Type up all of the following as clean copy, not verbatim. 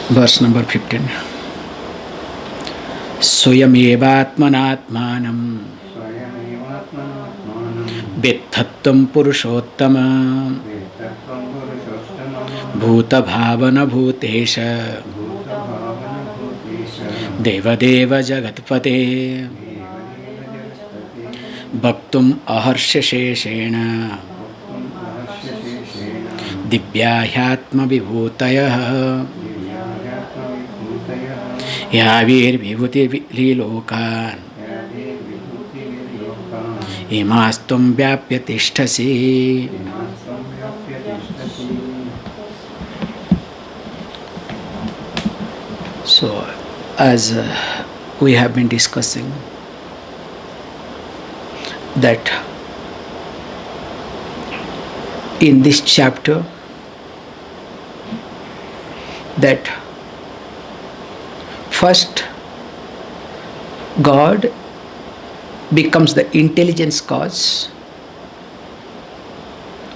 Verse number 15. Swayamevātmanātmānam Vetthatvam Purushottama Bhuta Bhavana Bhutesha Devadeva Jagatpate Bhaktum Aharsha Sheshena Divyāhyātma Vibhutayah Yavir Vibhuti Lilokan Imastum Vyapya Tishtasi. So, as we have been discussing, that in this chapter, that first God becomes the intelligence cause,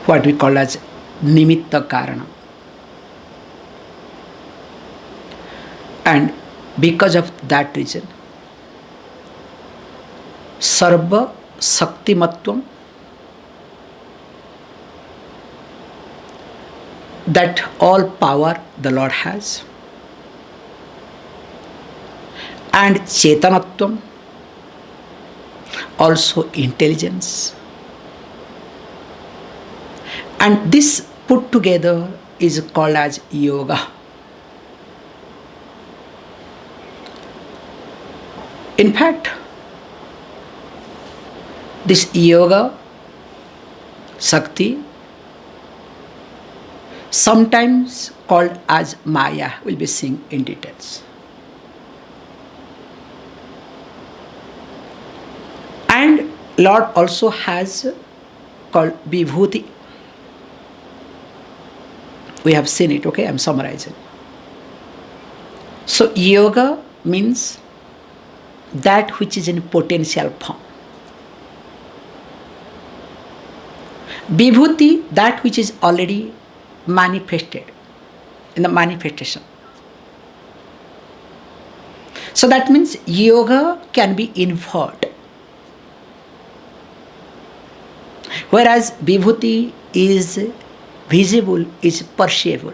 what we call as nimitta karana. And because of that reason, sarva saktimatvam, that all power the Lord has, and chetanatvam, also intelligence, and this put together is called as yoga. In fact, this yoga, Sakti, sometimes called as Maya, we'll be seeing in details. And Lord also has called Vibhuti. We have seen it, okay? I'm summarizing. So yoga means that which is in potential form. Vibhuti, that which is already manifested in the manifestation. So that means yoga can be inferred, whereas Vibhuti is visible, is perceivable.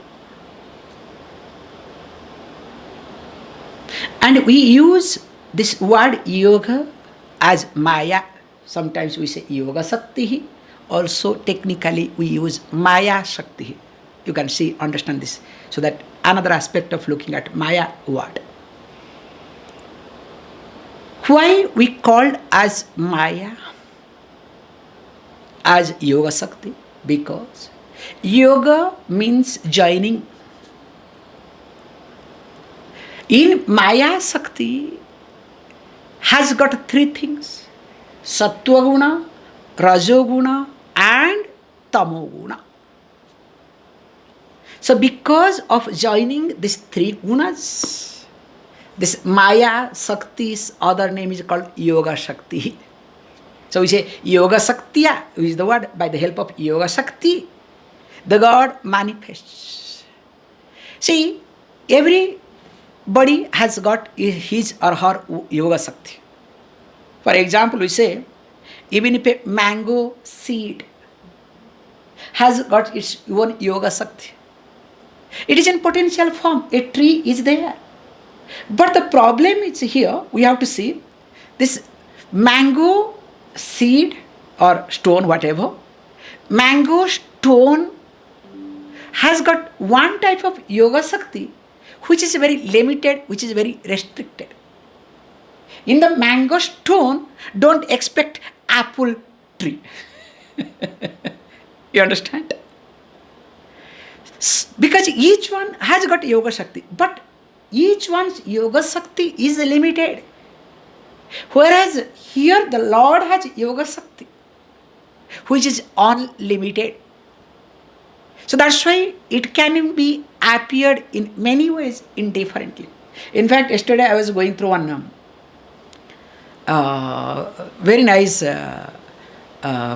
And we use this word yoga as Maya. Sometimes we say Yoga Shakti. Also technically we use Maya Shakti. You can see, understand this. So that another aspect of looking at Maya word. Why we called as Maya, as Yoga Shakti? Because yoga means joining. In Maya Shakti has got three things: Sattva Guna, Rajoguna and Tamoguna. So because of joining these three gunas, this Maya Shakti's other name is called Yoga Shakti. So we say Yoga Shaktiya, which is the word, by the help of Yoga Shakti, the God manifests. See, everybody has got his or her Yoga Shakti. For example, we say, even if a mango seed has got its own Yoga Shakti, it is in potential form, a tree is there. But the problem is here, we have to see this mango seed or stone, whatever, mango stone has got one type of Yoga Shakti which is very limited, which is very restricted. In the mango stone, don't expect apple tree. You understand? Because each one has got Yoga Shakti, but each one's Yoga Shakti is limited. Whereas here the Lord has Yoga Shakti, which is unlimited. So that's why it can be appeared in many ways indifferently. In fact, yesterday I was going through one very nice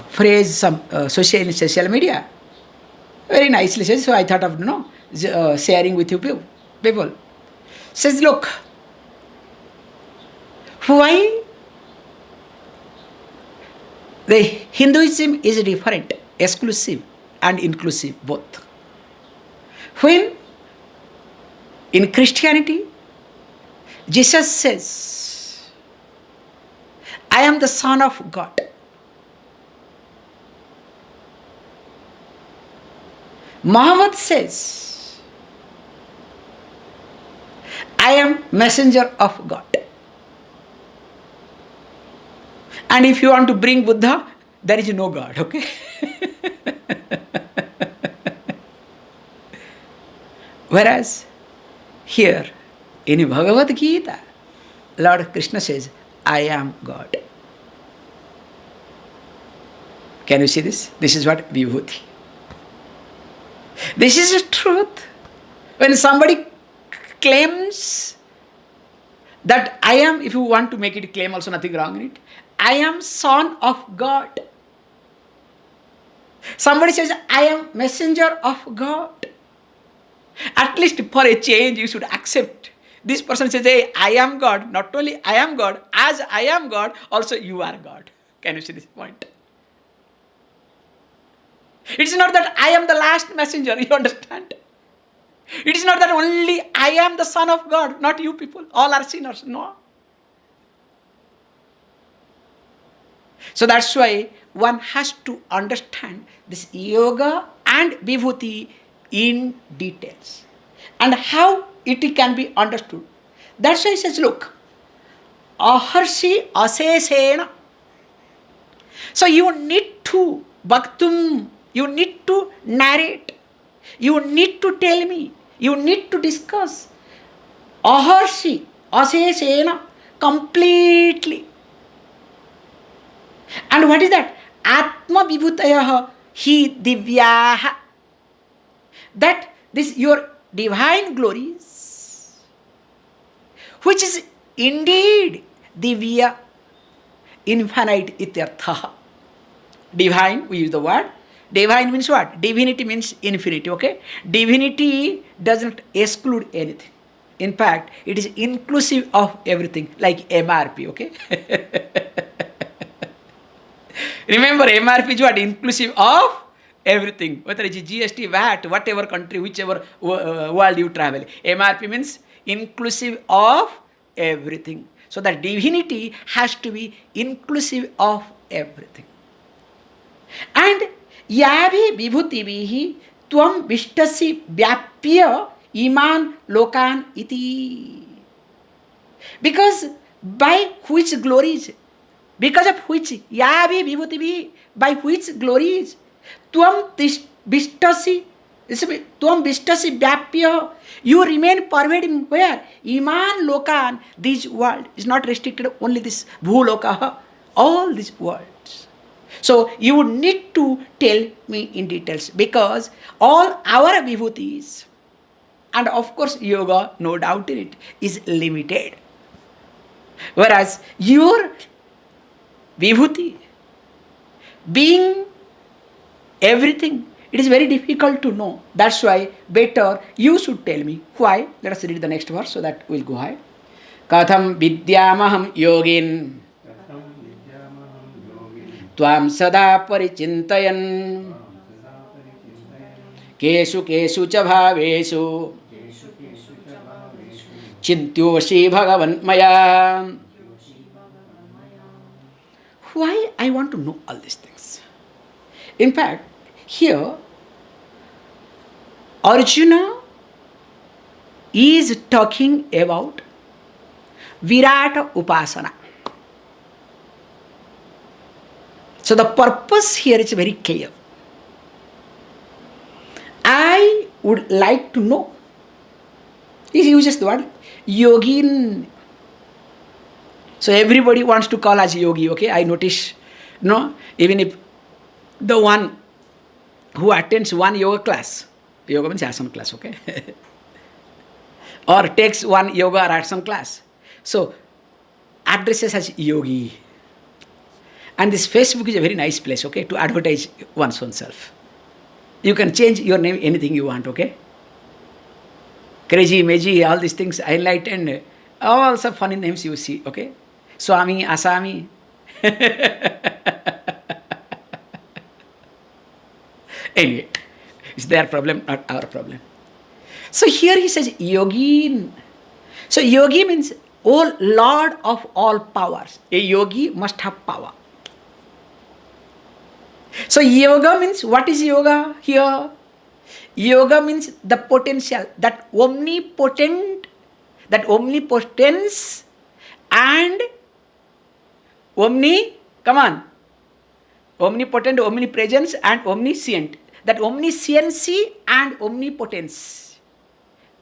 phrase, some social media, very nicely said. So I thought of sharing with you people. says, look, why the Hinduism is different, exclusive and inclusive both. When in Christianity, Jesus says, I am the Son of God. Muhammad says, I am messenger of God. And if you want to bring Buddha, there is no God, okay? Whereas here in Bhagavad Gita, Lord Krishna says, I am God. Can you see this? This is what Vibhuti. This is the truth. When somebody claims that I am, if you want to make it claim, also nothing wrong in it, I am Son of God. Somebody says, I am messenger of God. At least for a change, you should accept. This person says, hey, I am God. Not only I am God, as I am God, also you are God. Can you see this point? It's not that I am the last messenger, you understand? It is not that only I am the Son of God, not you people. All are sinners. No. So that's why one has to understand this yoga and vibhuti in details and how it can be understood. That's why he says, look, aharshi asesena. So you need to bhaktum, you need to narrate, you need to tell me, you need to discuss. Aharshi asesena, completely. And what is that? Atma vibhutayaha hi divyaha. That this your divine glories, which is indeed divya, infinite ityartha. Divine, we use the word. Divine means what? Divinity means infinity, okay? Divinity doesn't exclude anything. In fact, it is inclusive of everything, like MRP, okay? Remember, MRP is what? Inclusive of everything. Whether it is GST, VAT, whatever country, whichever world you travel. MRP means inclusive of everything. So that divinity has to be inclusive of everything. And yavi vibhutivihi tvam vishtasi vyapya iman lokan iti. Because by which glories, because of which, yavi vibhutivihi, by which glories, tvam vishtasi vyapya, you remain pervading where? Iman lokan, this world is not restricted only this bhulokaha, all these worlds. So you would need to tell me in details, because all our vibhutis, and of course yoga, no doubt in it, is limited. Whereas your vibhuti, being everything, it is very difficult to know. That's why better you should tell me. Why? Let us read the next verse so that we'll go ahead. Katham vidyamaham yogin tvam sada parichintayan keshu keshu cha bhaveshu chintyoshi bhagavan maya. Why I want to know all these things? In fact, here Arjuna is talking about Virata Upasana. So the purpose here is very clear. I would like to know. He uses the word yogin. So everybody wants to call as yogi, okay? I notice, no, even if the one who attends one yoga class, yoga means asana class, okay? Or takes one yoga or asana class. So addresses as yogi. And this Facebook is a very nice place, okay, to advertise oneself. You can change your name anything you want, okay? Crazy, Meji, all these things, enlightened, all some funny names you see, okay? Swami, Asami. Anyway, it's their problem, not our problem. So here he says, Yogin. So yogi means, O Lord of all powers. A yogi must have power. So yoga means, what is yoga here? Yoga means the potential, that omnipotence and omnipotent, omnipresence and omniscient. That omnisciency and omnipotence.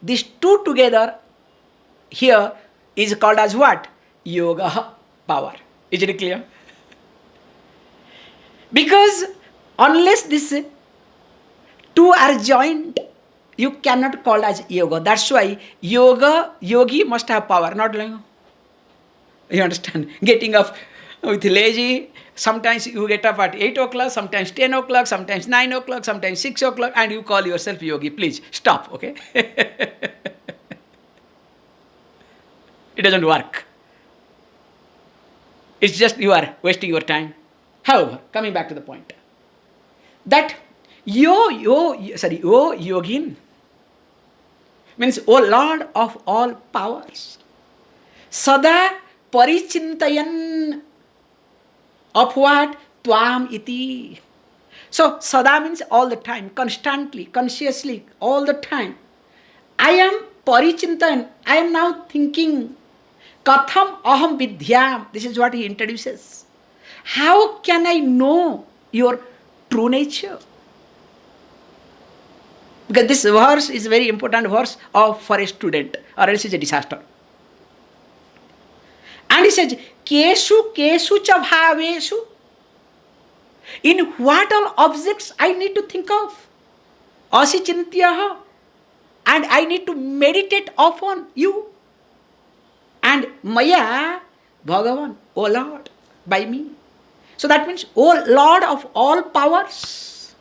These two together here is called as what? Yoga power. Is it clear? Because unless these two are joined, you cannot call as yoga. That's why yogi must have power, not like, you understand, getting up with lazy. Sometimes you get up at 8 o'clock, sometimes 10 o'clock, sometimes 9 o'clock, sometimes 6 o'clock, and you call yourself yogi. Please stop, okay? It doesn't work. It's just you are wasting your time. However, coming back to the point, that yogin means, O Lord of all powers, sada parichintayan of what? Tvam iti. So sada means all the time, constantly, consciously, all the time. I am parichintayan. I am now thinking. Katham aham vidyam. This is what he introduces. How can I know your true nature? Because this verse is a very important verse for a student, or else it's a disaster. And he says, Keshu cha bhaveshu. In what all objects I need to think of? Asichintiyaha. And I need to meditate upon you. And Maya, Bhagavan, O Lord, by me. So that means, O Lord of all powers,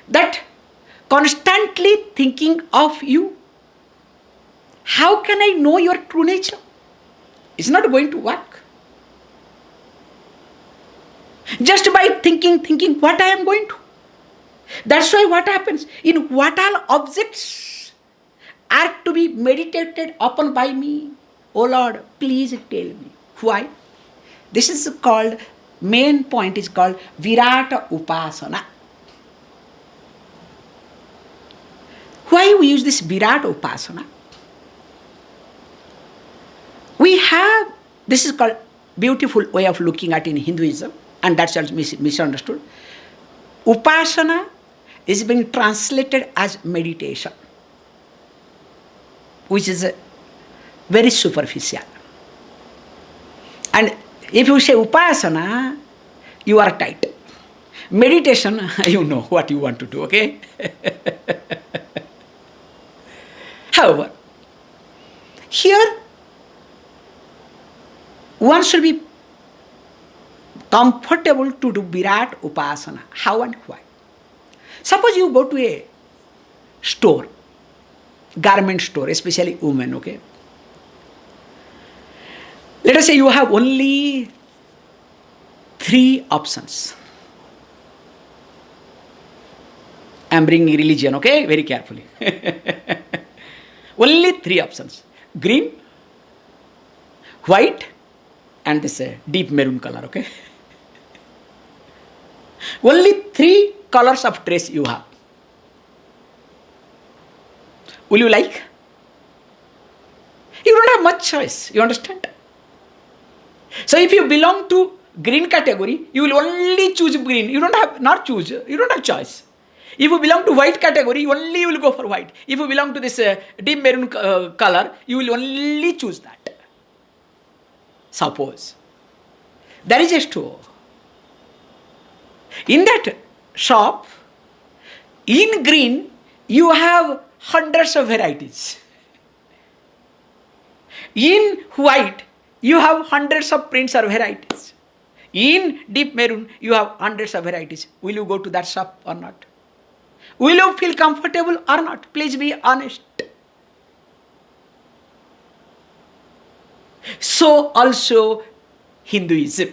that constantly thinking of you, how can I know your true nature? It's not going to work. Just by thinking what I am going to. That's why what happens, in what all objects are to be meditated upon by me, O Lord, please tell me. Why? This is called, main point is called Virata Upasana. Why we use this Virata Upasana? We have, this is called beautiful way of looking at in Hinduism, and that's also misunderstood. Upasana is being translated as meditation, which is very superficial. And if you say Upasana, you are tight. Meditation, you know what you want to do, okay? However, here one should be comfortable to do Virat Upasana. How and why? Suppose you go to a store, garment store, especially women, okay? Let us say you have only 3 options. I am bringing religion, okay? Very carefully. Only 3 options. Green, white, and this deep maroon color, okay? Only 3 colors of dress you have. Will you like? You don't have much choice, you understand? So if you belong to green category, you will only choose green. You don't have choice. If you belong to white category, only you will go for white. If you belong to this deep maroon color, you will only choose that. Suppose there is a store. In that shop, in green, you have hundreds of varieties. In white, you have hundreds of prints or varieties. In deep maroon, you have hundreds of varieties. Will you go to that shop or not? Will you feel comfortable or not? Please be honest. So also Hinduism.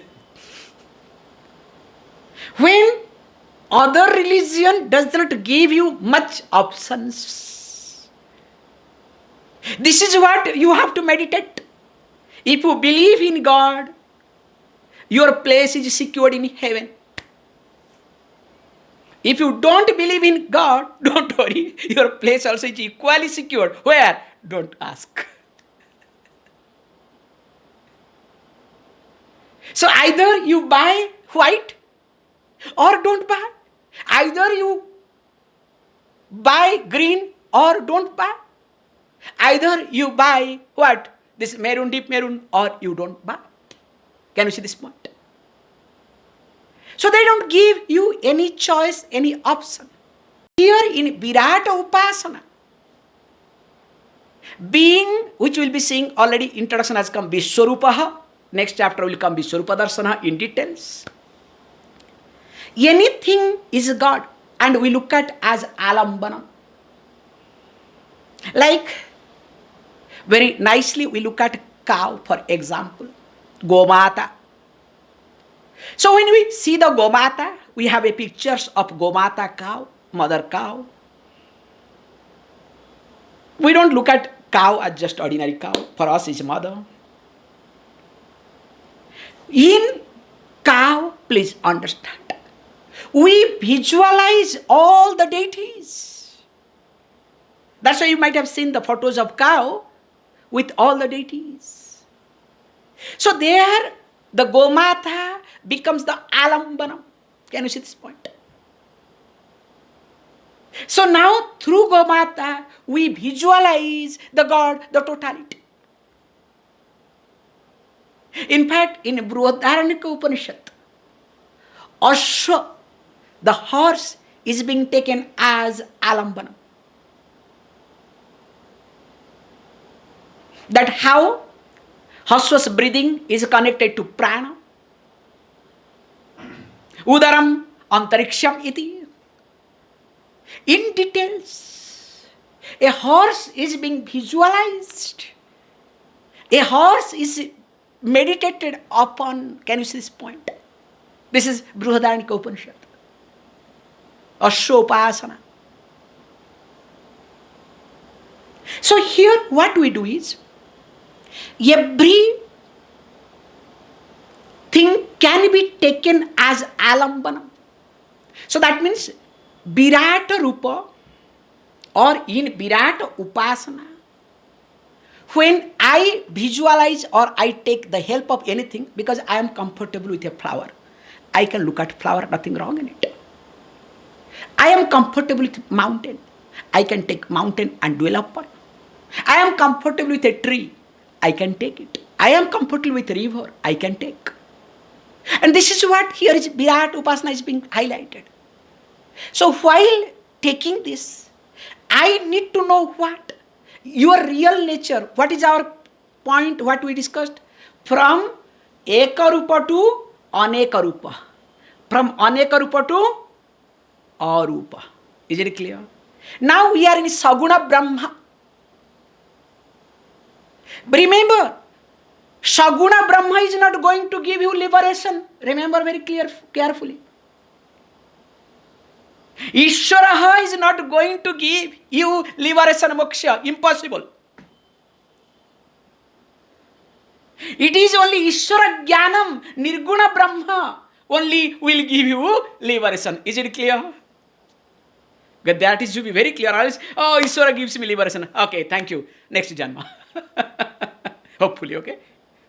When other religion does not give you much options, this is what you have to meditate. If you believe in God, your place is secured in heaven. If you don't believe in God, don't worry, your place also is equally secured. Where? Don't ask. So either you buy white or don't buy. Either you buy green or don't buy. Either you buy what? This maroon, deep maroon, or you don't buy. Can you see this point? So they don't give you any choice, any option. Here in Virata Upasana, being, which we'll be seeing already, introduction has come, Vishwarupaha. Next chapter will come Vishwarupa Darshana in details. Anything is God, and we look at as alambana. Like, very nicely we look at cow, for example, Gomata. So when we see the Gomata, we have a pictures of Gomata cow, mother cow. We don't look at cow as just ordinary cow. For us, it's mother. In cow, please understand, we visualize all the deities. That's why you might have seen the photos of cow with all the deities. So there, the Gomata becomes the alambana. Can you see this point? So now, through Gomata, we visualize the God, the totality. In fact, in Brihadaranyaka Upanishad, Ashram, the horse, is being taken as alambana. That how Haswa's breathing is connected to prana. Udaram antariksham iti. In details, a horse is being visualized. A horse is meditated upon. Can you see this point? This is Brihadaranyaka Upanishad. Ashropasana. So here what we do is, every thing can be taken as alambana. So that means Virata Rupa or in Virata Upasana, when I visualize or I take the help of anything, because I am comfortable with a flower, I can look at flower, nothing wrong in it. I am comfortable with mountain, I can take mountain and dwell upon. I am comfortable with a tree, I can take it. I am comfortable with a river, I can take. And this is what here is Virata Upasana is being highlighted. So while taking this, I need to know what? Your real nature. What is our point, what we discussed? From Ekarupa to Anekarupa. From Anekarupa to Arupa. Is it clear? Now we are in Saguna Brahma. Remember, Saguna Brahma is not going to give you liberation. Remember very carefully. Ishvaraha is not going to give you liberation, moksha. Impossible. It is only Ishvara Jnanam, Nirguna Brahma, only will give you liberation. Is it clear? That is to be very clear. Oh, Ishvara gives me liberation. Okay, thank you. Next Janma. Hopefully, okay?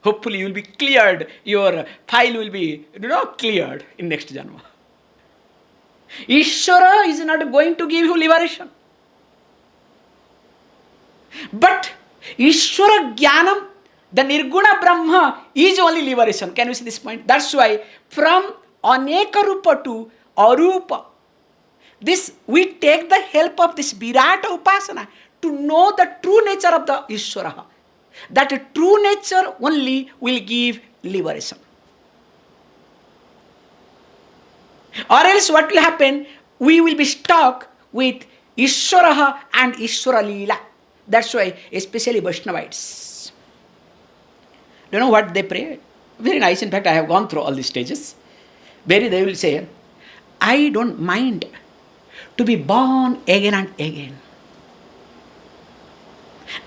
Hopefully you will be cleared. Your file will be cleared in next Janma. Ishvara is not going to give you liberation. But Ishvara Jnanam, the Nirguna Brahma, is only liberation. Can you see this point? That's why from Anekarupa to Arupa, this we take the help of this Virata Upasana to know the true nature of the Ishvara. That true nature only will give liberation. Or else what will happen? We will be stuck with Ishwaraha and Ishwara Leela. That's why, especially Vaishnavites. Do you know what they pray? Very nice. In fact, I have gone through all these stages. Where they will say, I don't mind to be born again and again.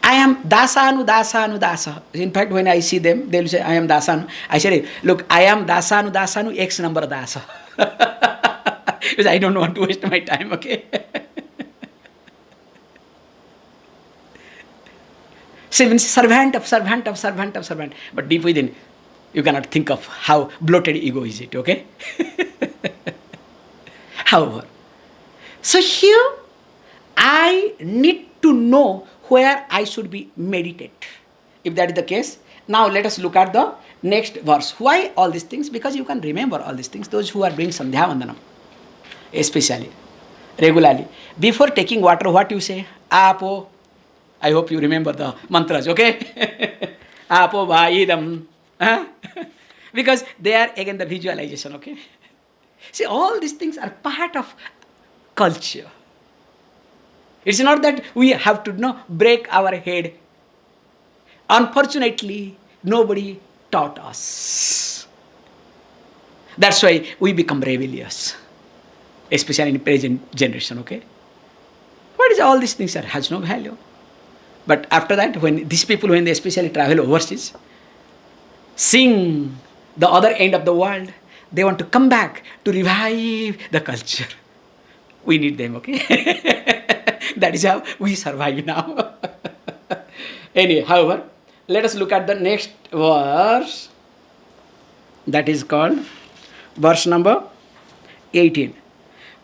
I am dasanu dasanu dasa. In fact, when I see them, they will say, I am dasanu. I say, look, I am dasanu dasanu X number dasa. Because I don't want to waste my time, okay? So it means servant of servant of servant of servant. But deep within, you cannot think of how bloated ego is it, okay? However, so here, I need to know where I should be meditate. If that is the case, now let us look at the next verse. Why all these things? Because you can remember all these things. Those who are doing Sandhya Vandanam, especially, regularly. Before taking water, what you say? Apo. I hope you remember the mantras, okay? Apo Vaidam. Because they are again the visualization, okay? See, all these things are part of culture. It's not that we have to break our head. Unfortunately, nobody taught us. That's why we become rebellious, especially in present generation, okay? What is all these things that has no value? But after that, when these people, when they especially travel overseas, seeing the other end of the world, they want to come back to revive the culture. We need them, okay? That is how we survive now. Anyway, however, let us look at the next verse. That is called verse number 18.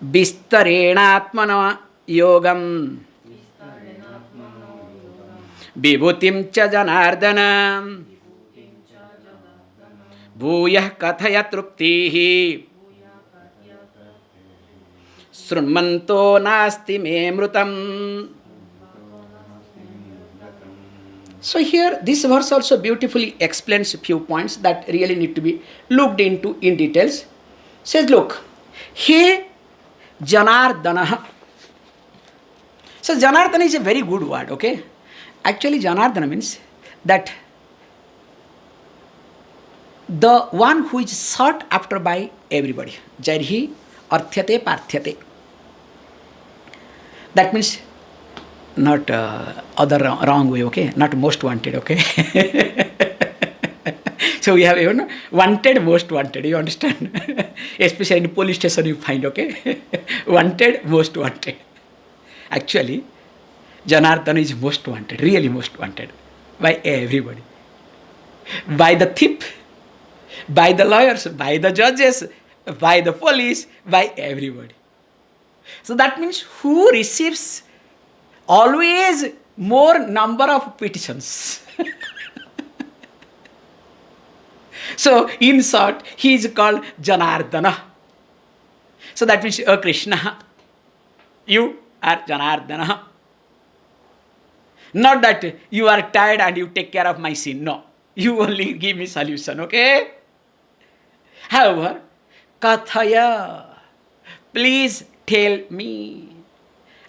Vistarenatmana yogam vibhutim cha janardana bhuyah kathaya truptihi srunmanto nasti me mrutam. So here, this verse also beautifully explains a few points that really need to be looked into in details. Says, look, he Janardana. So Janardana is a very good word, okay? Actually, Janardana means that the one who is sought after by everybody. Jarhi arthyate parthyate. That means not other wrong way, okay? Not most wanted, okay? So we have even wanted, most wanted, you understand? Especially in police station you find, okay? Wanted, most wanted. Actually, Janardana is most wanted, really most wanted by everybody. By the thief, by the lawyers, by the judges, by the police, by everybody. So that means who receives always more number of petitions. So in short, he is called Janardana. So that means, oh Krishna, you are Janardana. Not that you are tired and you take care of my sin. No. You only give me solution, okay? However, Kathaya, please tell me.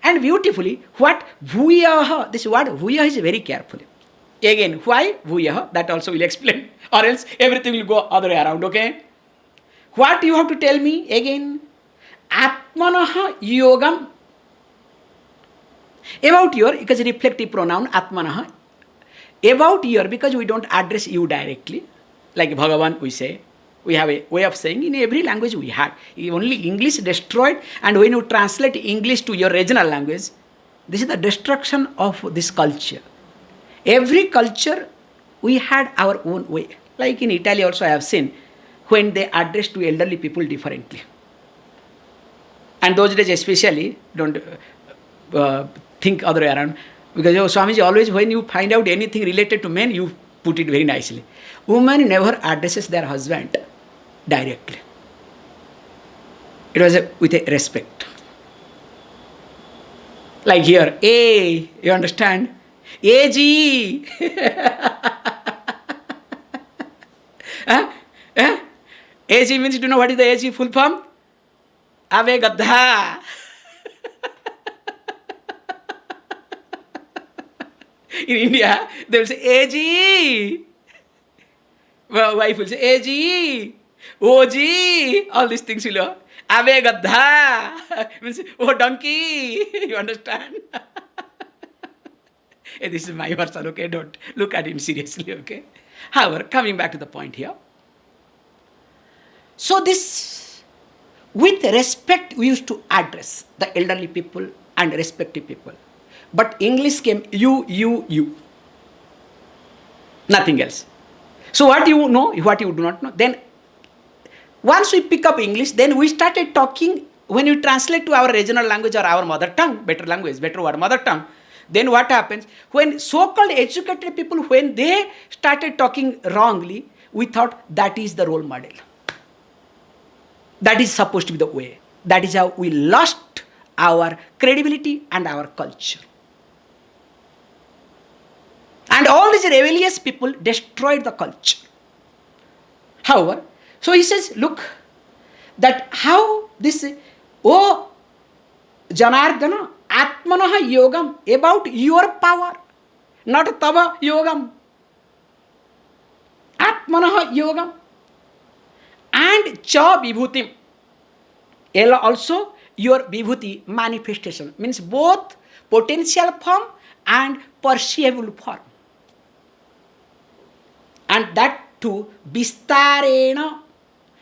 And beautifully, what Bhuyaha, this word Bhuyaha is very carefully. Again, why Bhuyaha? That also will explain. Or else everything will go other way around, okay? What you have to tell me again? Atmanaha yogam. About your, because reflective pronoun Atmanaha. About your, because we don't address you directly. Like Bhagavan we say. We have a way of saying in every language we had. Only English destroyed, and when you translate English to your regional language, this is the destruction of this culture. Every culture, we had our own way. Like in Italy also I have seen, when they address to elderly people differently. And those days especially, don't think other way around. Because Swamiji always, when you find out anything related to men, you put it very nicely. Woman never addresses their husband directly. It was with a respect. Like here, A, you understand? AG. AG means, do you know what is the AG full form? Ave Gadha. In India, they will say, AG. Wife will say, AG, OG, all these things, Ave Gadha, means, oh donkey, you understand? This is my version, okay? Don't look at him seriously, okay? However, coming back to the point here. So this, with respect, we used to address the elderly people and respective people. But English came you. Nothing else. So what you know, what you do not know. Then once we pick up English, then we started talking, when you translate to our regional language or our mother tongue, better language, better word, mother tongue, then what happens? When so-called educated people, when they started talking wrongly, we thought that is the role model. That is supposed to be the way. That is how we lost our credibility and our culture. And all these rebellious people destroyed the culture. However, so he says, look, that how this, oh Janardana, Atmanaha Yogam, about your power, not Tava Yogam. Atmanaha Yogam. And Cha Vibhutim, also your Vibhuti manifestation, means both potential form and perceivable form. And that too, Bistarena,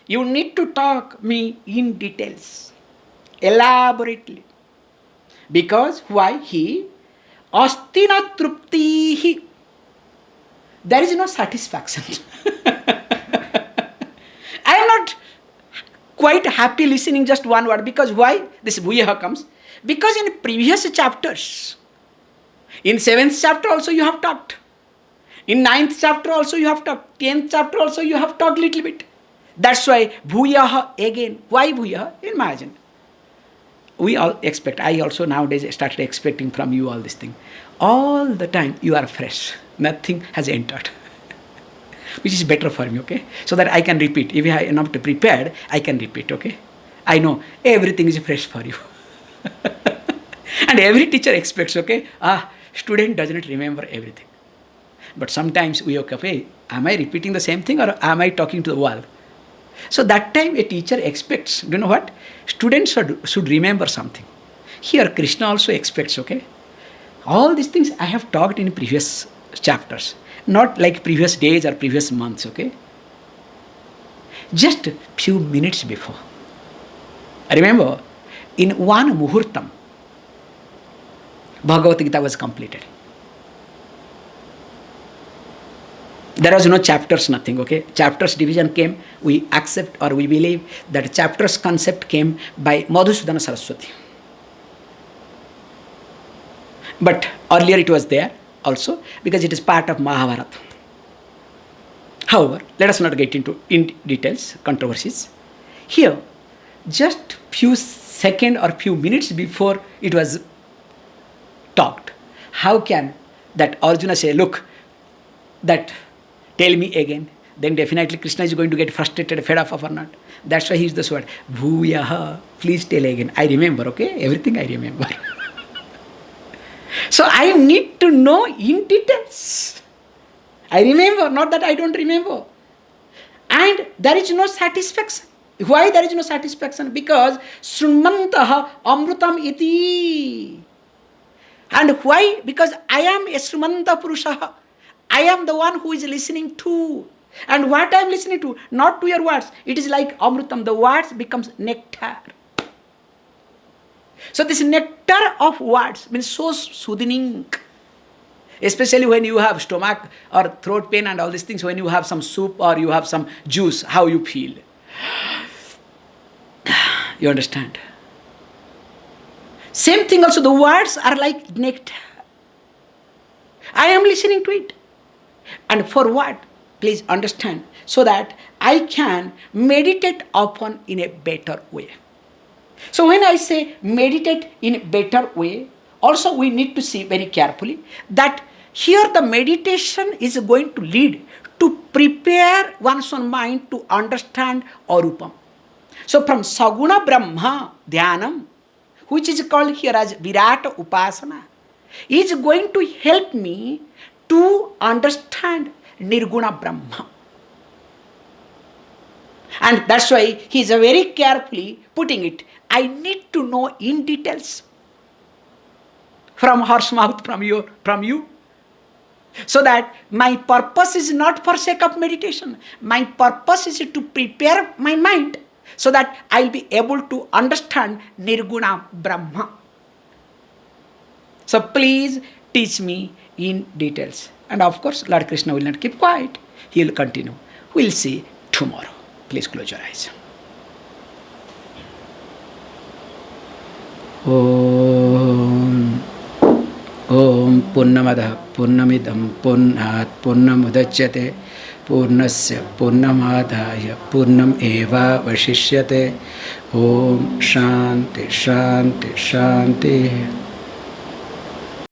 you need to talk me in details, elaborately. Because why? He, Astina Truptihi, there is no satisfaction. I am not quite happy listening just one word. Because why? This Bhuyaha comes. Because in previous chapters, in 7th chapter also you have talked. In 9th chapter also you have talked. 10th chapter also you have talked little bit. That's why Bhuyaha again. Why Bhuyaha? Imagine. We all expect. I also nowadays started expecting from you all this thing. All the time you are fresh. Nothing has entered. Which is better for me, okay? So that I can repeat. If I am not prepared, I can repeat, okay? I know everything is fresh for you. And every teacher expects, okay? Student doesn't remember everything. But sometimes we wake up, hey, am I repeating the same thing or am I talking to the wall? So that time a teacher expects, do you know what? Students should remember something. Here Krishna also expects, okay? All these things I have talked in previous chapters. Not like previous days or previous months, okay? Just few minutes before. Remember, in one muhurtam, Bhagavad Gita was completed. There was no chapters, nothing, okay? Chapters division came, we accept or we believe that chapters concept came by Madhusudana Saraswati. But earlier it was there also because it is part of Mahabharata. However, let us not get into details, controversies. Here, just few seconds or few minutes before it was talked, how can that Arjuna say, look, that tell me again, then definitely Krishna is going to get frustrated, fed up or not. That's why he used this word, Bhuyaha, please tell again. I remember, okay? Everything I remember. So I need to know in details. I remember, not that I don't remember. And there is no satisfaction. Why there is no satisfaction? Because Srumantaha Amrutam iti. And why? Because I am a Srumanta Purushaha. I am the one who is listening to. And what I am listening to, not to your words. It is like Amrutam. The words becomes nectar. So this nectar of words means so soothing. Especially when you have stomach or throat pain and all these things, when you have some soup or you have some juice, how you feel. You understand? Same thing also, the words are like nectar. I am listening to it. And for what? Please understand. So that I can meditate upon in a better way. So when I say meditate in a better way, also we need to see very carefully that here the meditation is going to lead to prepare one's own mind to understand Arupam. So from Saguna Brahma Dhyanam, which is called here as Virata Upasana, is going to help me to understand Nirguna Brahma. And that's why he is very carefully putting it. I need to know in details from horse mouth, from you. So that my purpose is not for sake of meditation. My purpose is to prepare my mind so that I'll be able to understand Nirguna Brahma. So please teach me in details. And of course, Lord Krishna will not keep quiet. He will continue. We'll see tomorrow. Please close your eyes. Om Purnamada Purnamidam Purnat Purnamudachyate Purnasya Purnamadaya Purnam Eva Vashishyate. Om Shanti Shanti Shanti.